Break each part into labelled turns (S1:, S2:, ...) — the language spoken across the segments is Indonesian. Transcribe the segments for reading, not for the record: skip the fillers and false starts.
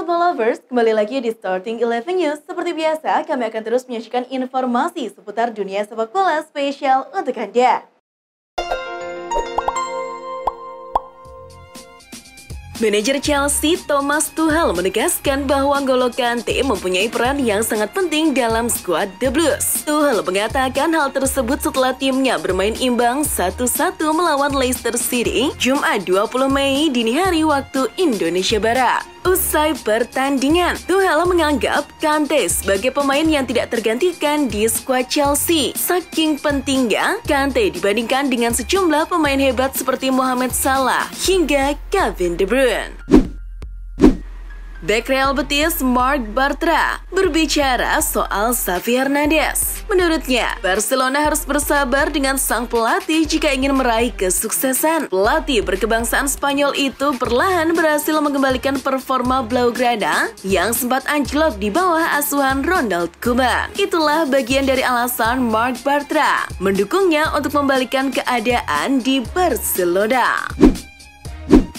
S1: football lovers, kembali lagi di Starting 11 News. Seperti biasa, kami akan terus menyajikan informasi seputar dunia sepak bola spesial untuk Anda. Manajer Chelsea Thomas Tuchel menegaskan bahwa N'Golo Kante mempunyai peran yang sangat penting dalam skuad The Blues. Tuchel mengatakan hal tersebut setelah timnya bermain imbang 1-1 melawan Leicester City Jumat 20 Mei dini hari waktu Indonesia Barat. Usai pertandingan, Tuchel menganggap Kante sebagai pemain yang tidak tergantikan di skuad Chelsea. Saking pentingnya Kante dibandingkan dengan sejumlah pemain hebat seperti Mohamed Salah hingga Kevin De Bruyne. Bek Real Betis Marc Bartra berbicara soal Xavi Hernandez. Menurutnya, Barcelona harus bersabar dengan sang pelatih jika ingin meraih kesuksesan. Pelatih berkebangsaan Spanyol itu perlahan berhasil mengembalikan performa Blaugrana yang sempat anjlok di bawah asuhan Ronald Koeman. Itulah bagian dari alasan Marc Bartra mendukungnya untuk membalikan keadaan di Barcelona.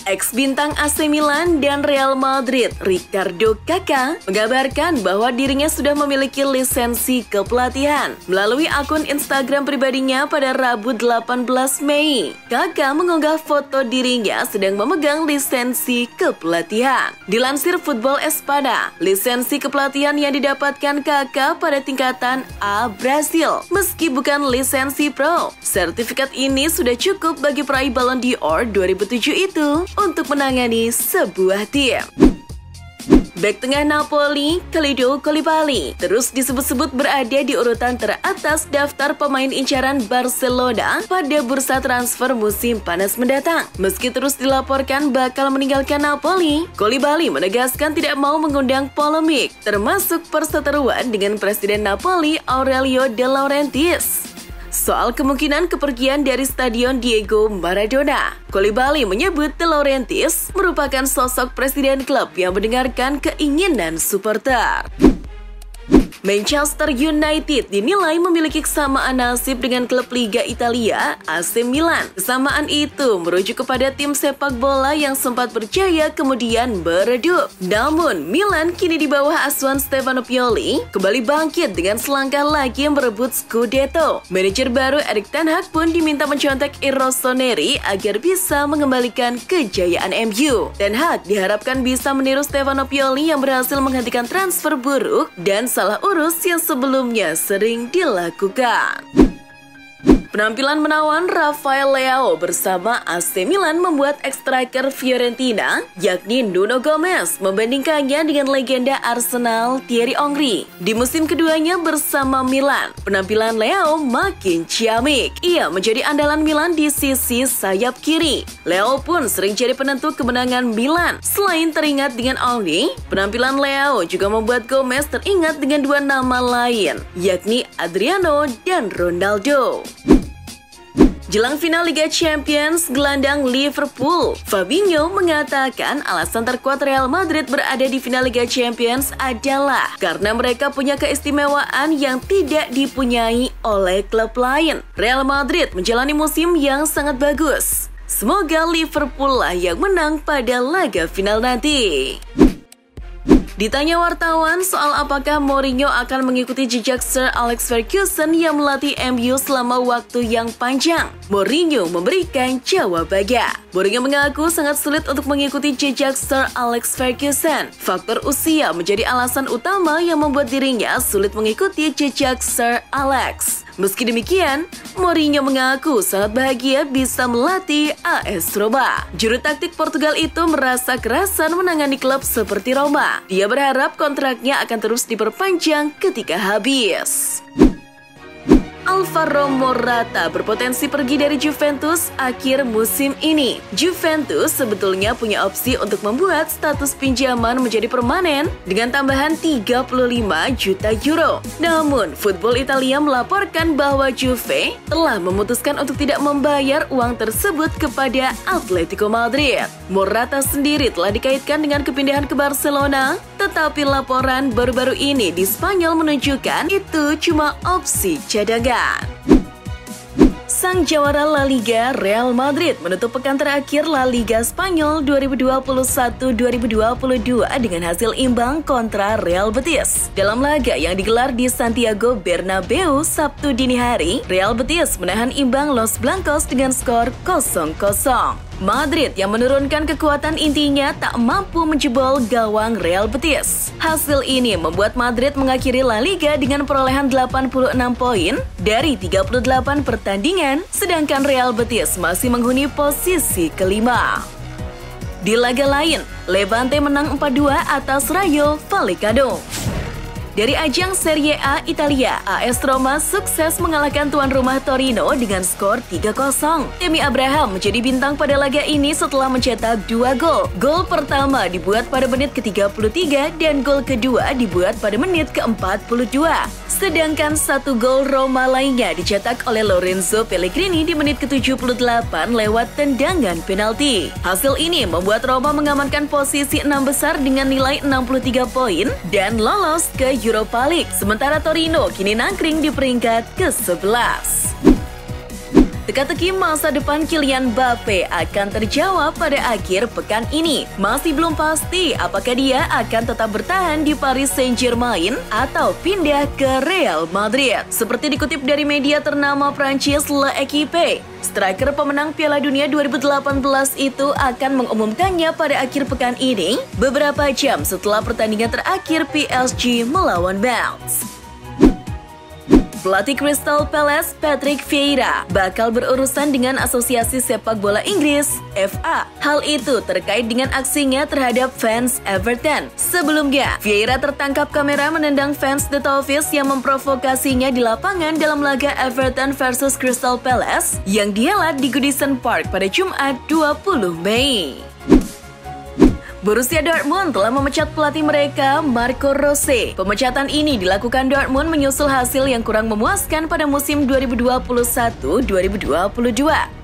S1: Ex-bintang AC Milan dan Real Madrid, Ricardo Kakà, mengabarkan bahwa dirinya sudah memiliki lisensi kepelatihan. Melalui akun Instagram pribadinya pada Rabu 18 Mei, Kakà mengunggah foto dirinya sedang memegang lisensi kepelatihan. Dilansir Football Espada, lisensi kepelatihan yang didapatkan Kakà pada tingkatan A Brasil, meski bukan lisensi pro. Sertifikat ini sudah cukup bagi peraih Ballon d'Or 2007 itu untuk menangani sebuah tim. Bek tengah Napoli, Kalidou Koulibaly, terus disebut-sebut berada di urutan teratas daftar pemain incaran Barcelona pada bursa transfer musim panas mendatang. Meski terus dilaporkan bakal meninggalkan Napoli, Koulibaly menegaskan tidak mau mengundang polemik, termasuk perseteruan dengan Presiden Napoli Aurelio De Laurentiis soal kemungkinan kepergian dari Stadion Diego Maradona. Koulibaly menyebut De Laurentiis merupakan sosok presiden klub yang mendengarkan keinginan supporter. Manchester United dinilai memiliki kesamaan nasib dengan klub Liga Italia AC Milan. Kesamaan itu merujuk kepada tim sepak bola yang sempat berjaya kemudian meredup. Namun, Milan kini di bawah asuhan Stefano Pioli kembali bangkit dengan selangkah lagi merebut Scudetto. Manajer baru Erik ten Hag pun diminta mencontek Rossoneri agar bisa mengembalikan kejayaan MU. Ten Hag diharapkan bisa meniru Stefano Pioli yang berhasil menghentikan transfer buruk dan salah urus yang sebelumnya sering dilakukan. Penampilan menawan Rafael Leao bersama AC Milan membuat ex-striker Fiorentina, yakni Nuno Gomes, membandingkannya dengan legenda Arsenal Thierry Henry. Di musim keduanya bersama Milan, penampilan Leao makin ciamik. Ia menjadi andalan Milan di sisi sayap kiri. Leao pun sering jadi penentu kemenangan Milan. Selain teringat dengan Henry, penampilan Leao juga membuat Gomes teringat dengan dua nama lain, yakni Adriano dan Ronaldo. Jelang final Liga Champions, gelandang Liverpool, Fabinho mengatakan alasan terkuat Real Madrid berada di final Liga Champions adalah karena mereka punya keistimewaan yang tidak dipunyai oleh klub lain. Real Madrid menjalani musim yang sangat bagus. Semoga Liverpool lah yang menang pada laga final nanti. Ditanya wartawan soal apakah Mourinho akan mengikuti jejak Sir Alex Ferguson yang melatih MU selama waktu yang panjang, Mourinho memberikan jawabannya. Mourinho mengaku sangat sulit untuk mengikuti jejak Sir Alex Ferguson. Faktor usia menjadi alasan utama yang membuat dirinya sulit mengikuti jejak Sir Alex. Meski demikian, Mourinho mengaku sangat bahagia bisa melatih AS Roma. Juru taktik Portugal itu merasa kerasan menangani klub seperti Roma. Dia berharap kontraknya akan terus diperpanjang ketika habis. Alvaro Morata berpotensi pergi dari Juventus akhir musim ini. Juventus sebetulnya punya opsi untuk membuat status pinjaman menjadi permanen dengan tambahan 35 juta euro. Namun, Football Italia melaporkan bahwa Juve telah memutuskan untuk tidak membayar uang tersebut kepada Atletico Madrid. Morata sendiri telah dikaitkan dengan kepindahan ke Barcelona, tetapi laporan baru-baru ini di Spanyol menunjukkan itu cuma opsi cadangan. Sang jawara La Liga, Real Madrid, menutup pekan terakhir La Liga Spanyol 2021-2022 dengan hasil imbang kontra Real Betis. Dalam laga yang digelar di Santiago Bernabeu Sabtu dini hari, Real Betis menahan imbang Los Blancos dengan skor 0-0. Madrid yang menurunkan kekuatan intinya tak mampu menjebol gawang Real Betis. Hasil ini membuat Madrid mengakhiri La Liga dengan perolehan 86 poin dari 38 pertandingan, sedangkan Real Betis masih menghuni posisi kelima. Di laga lain, Levante menang 4-2 atas Rayo Vallecano. Dari ajang Serie A Italia, AS Roma sukses mengalahkan tuan rumah Torino dengan skor 3-0. Tammy Abraham menjadi bintang pada laga ini setelah mencetak 2 gol. Gol pertama dibuat pada menit ke-33 dan gol kedua dibuat pada menit ke-42. Sedangkan 1 gol Roma lainnya dicetak oleh Lorenzo Pellegrini di menit ke-78 lewat tendangan penalti. Hasil ini membuat Roma mengamankan posisi 6 besar dengan nilai 63 poin dan lolos ke Europa League. Sementara Torino kini nangkring di peringkat ke-11. Teka-teki masa depan Kylian Mbappe akan terjawab pada akhir pekan ini. Masih belum pasti apakah dia akan tetap bertahan di Paris Saint-Germain atau pindah ke Real Madrid. Seperti dikutip dari media ternama Prancis L'Equipe, striker pemenang Piala Dunia 2018 itu akan mengumumkannya pada akhir pekan ini, beberapa jam setelah pertandingan terakhir PSG melawan Mainz. Pelatih Crystal Palace, Patrick Vieira, bakal berurusan dengan Asosiasi Sepak Bola Inggris, FA. Hal itu terkait dengan aksinya terhadap fans Everton. Sebelumnya, Vieira tertangkap kamera menendang fans The Toffees yang memprovokasinya di lapangan dalam laga Everton versus Crystal Palace yang dihelat di Goodison Park pada Jumat 20 Mei. Borussia Dortmund telah memecat pelatih mereka, Marco Rose. Pemecatan ini dilakukan Dortmund menyusul hasil yang kurang memuaskan pada musim 2021-2022.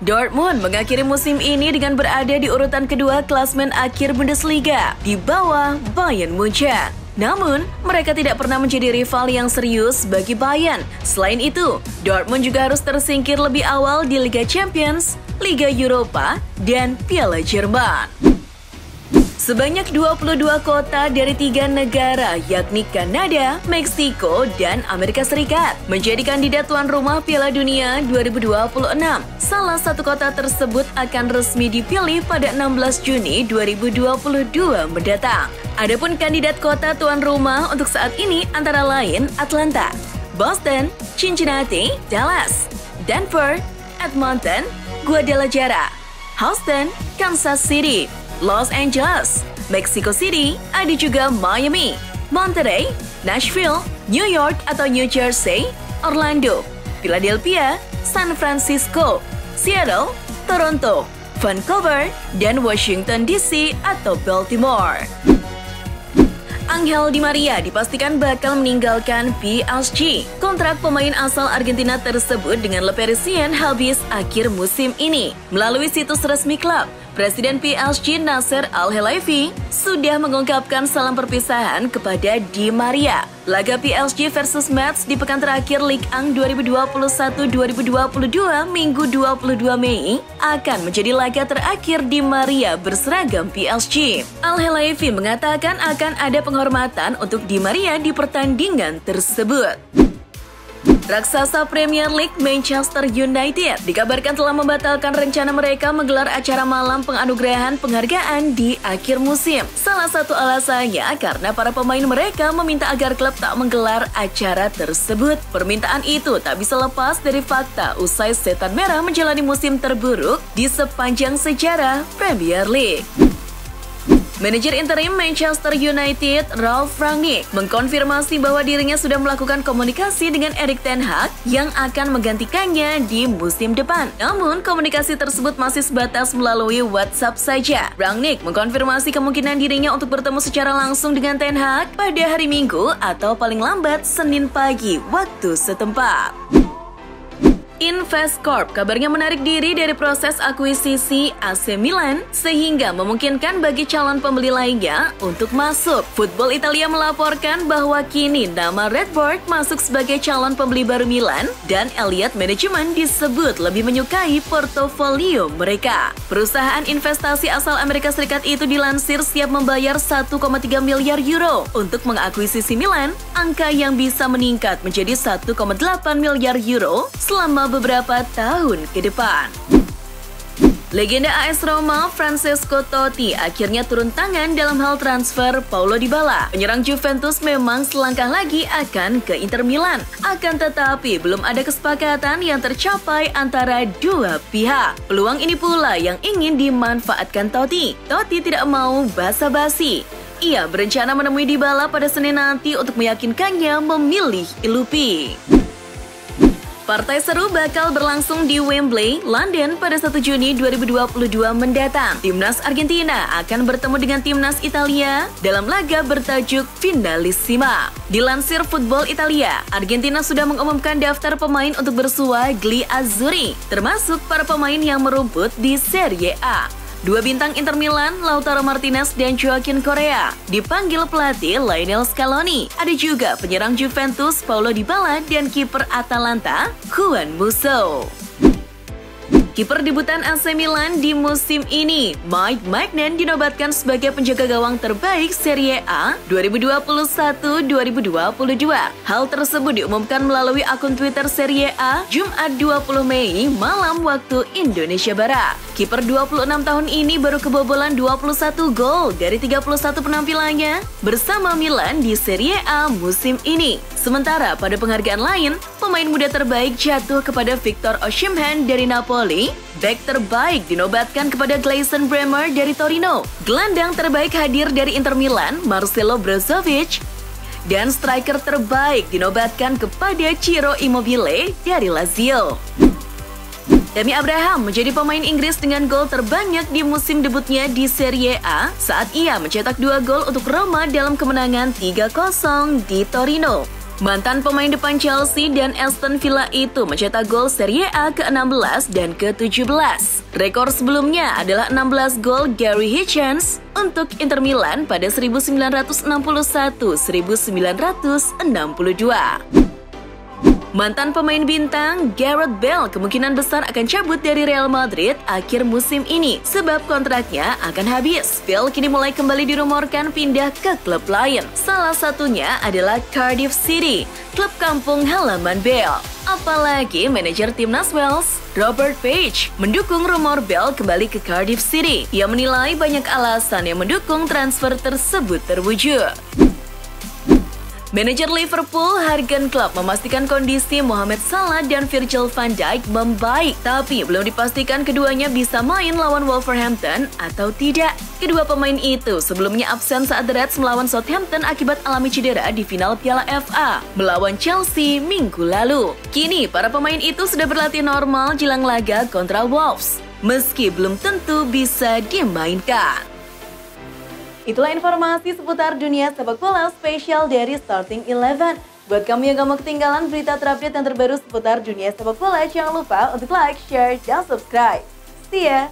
S1: Dortmund mengakhiri musim ini dengan berada di urutan kedua klasmen akhir Bundesliga, di bawah Bayern Munchen. Namun, mereka tidak pernah menjadi rival yang serius bagi Bayern. Selain itu, Dortmund juga harus tersingkir lebih awal di Liga Champions, Liga Eropa, dan Piala Jerman. Sebanyak 22 kota dari 3 negara, yakni Kanada, Meksiko, dan Amerika Serikat, menjadi kandidat tuan rumah Piala Dunia 2026. Salah satu kota tersebut akan resmi dipilih pada 16 Juni 2022 mendatang. Adapun kandidat kota tuan rumah untuk saat ini antara lain Atlanta, Boston, Cincinnati, Dallas, Denver, Edmonton, Guadalajara, Houston, Kansas City, Los Angeles, Mexico City, ada juga Miami, Monterey, Nashville, New York atau New Jersey, Orlando, Philadelphia, San Francisco, Seattle, Toronto, Vancouver, dan Washington DC atau Baltimore. Angel Di Maria dipastikan bakal meninggalkan PSG. Kontrak pemain asal Argentina tersebut dengan Le Parisien habis akhir musim ini. Melalui situs resmi klub, Presiden PSG Nasser Al-Khelaifi sudah mengungkapkan salam perpisahan kepada Di Maria. Laga PSG versus Metz di pekan terakhir Ligue 1 2021-2022 Minggu 22 Mei akan menjadi laga terakhir Di Maria berseragam PSG. Al-Khelaifi mengatakan akan ada penghormatan untuk Di Maria di pertandingan tersebut. Raksasa Premier League Manchester United dikabarkan telah membatalkan rencana mereka menggelar acara malam penganugerahan penghargaan di akhir musim. Salah satu alasannya karena para pemain mereka meminta agar klub tak menggelar acara tersebut. Permintaan itu tak bisa lepas dari fakta usai Setan Merah menjalani musim terburuk di sepanjang sejarah Premier League. Manajer interim Manchester United, Ralf Rangnick, mengkonfirmasi bahwa dirinya sudah melakukan komunikasi dengan Erik ten Hag yang akan menggantikannya di musim depan. Namun, komunikasi tersebut masih sebatas melalui WhatsApp saja. Rangnick mengkonfirmasi kemungkinan dirinya untuk bertemu secara langsung dengan ten Hag pada hari Minggu atau paling lambat Senin pagi waktu setempat. Investcorp kabarnya menarik diri dari proses akuisisi AC Milan sehingga memungkinkan bagi calon pembeli lainnya untuk masuk. Football Italia melaporkan bahwa kini nama Redbourn masuk sebagai calon pembeli baru Milan dan Elliott Management disebut lebih menyukai portofolio mereka. Perusahaan investasi asal Amerika Serikat itu dilansir siap membayar 1,3 miliar euro untuk mengakuisisi Milan, angka yang bisa meningkat menjadi 1,8 miliar euro selama beberapa tahun ke depan. Legenda AS Roma Francesco Totti akhirnya turun tangan dalam hal transfer Paulo Dybala. Penyerang Juventus memang selangkah lagi akan ke Inter Milan. Akan tetapi belum ada kesepakatan yang tercapai antara dua pihak. Peluang ini pula yang ingin dimanfaatkan Totti. Totti tidak mau basa-basi. Ia berencana menemui Dybala pada Senin nanti untuk meyakinkannya memilih Ilupi. Partai seru bakal berlangsung di Wembley, London pada 1 Juni 2022 mendatang. Timnas Argentina akan bertemu dengan Timnas Italia dalam laga bertajuk Finalissima. Dilansir Football Italia, Argentina sudah mengumumkan daftar pemain untuk bersua Gli Azzurri, termasuk para pemain yang merumput di Serie A. Dua bintang Inter Milan, Lautaro Martinez dan Joaquin Correa, dipanggil pelatih Lionel Scaloni. Ada juga penyerang Juventus Paulo Dybala dan kiper Atalanta Juan Musso. Kiper debutan AC Milan di musim ini, Mike Maignan dinobatkan sebagai penjaga gawang terbaik Serie A 2021-2022. Hal tersebut diumumkan melalui akun Twitter Serie A Jumat 20 Mei malam waktu Indonesia Barat. Kiper 26 tahun ini baru kebobolan 21 gol dari 31 penampilannya bersama Milan di Serie A musim ini. Sementara pada penghargaan lain, pemain muda terbaik jatuh kepada Victor Osimhen dari Napoli, bek terbaik dinobatkan kepada Gleison Bremer dari Torino, gelandang terbaik hadir dari Inter Milan, Marcelo Brozovic, dan striker terbaik dinobatkan kepada Ciro Immobile dari Lazio. Tammy Abraham menjadi pemain Inggris dengan gol terbanyak di musim debutnya di Serie A saat ia mencetak 2 gol untuk Roma dalam kemenangan 3-0 di Torino. Mantan pemain depan Chelsea dan Aston Villa itu mencetak gol Serie A ke-16 dan ke-17. Rekor sebelumnya adalah 16 gol Gary Hitchens untuk Inter Milan pada 1961-1962. Mantan pemain bintang Gareth Bale kemungkinan besar akan cabut dari Real Madrid akhir musim ini sebab kontraknya akan habis. Bale kini mulai kembali dirumorkan pindah ke klub lain. Salah satunya adalah Cardiff City, klub kampung halaman Bale. Apalagi manajer timnas Wales, Robert Page, mendukung rumor Bale kembali ke Cardiff City. Ia menilai banyak alasan yang mendukung transfer tersebut terwujud. Manajer Liverpool, Jurgen Klopp, memastikan kondisi Mohamed Salah dan Virgil van Dijk membaik, tapi belum dipastikan keduanya bisa main lawan Wolverhampton atau tidak. Kedua pemain itu sebelumnya absen saat The Reds melawan Southampton akibat alami cedera di final Piala FA melawan Chelsea minggu lalu. Kini, para pemain itu sudah berlatih normal jelang laga kontra Wolves, meski belum tentu bisa dimainkan. Itulah informasi seputar dunia sepak bola spesial dari Starting 11. Buat kamu yang gak mau ketinggalan berita terupdate dan terbaru seputar dunia sepak bola, jangan lupa untuk like, share, dan subscribe. See ya!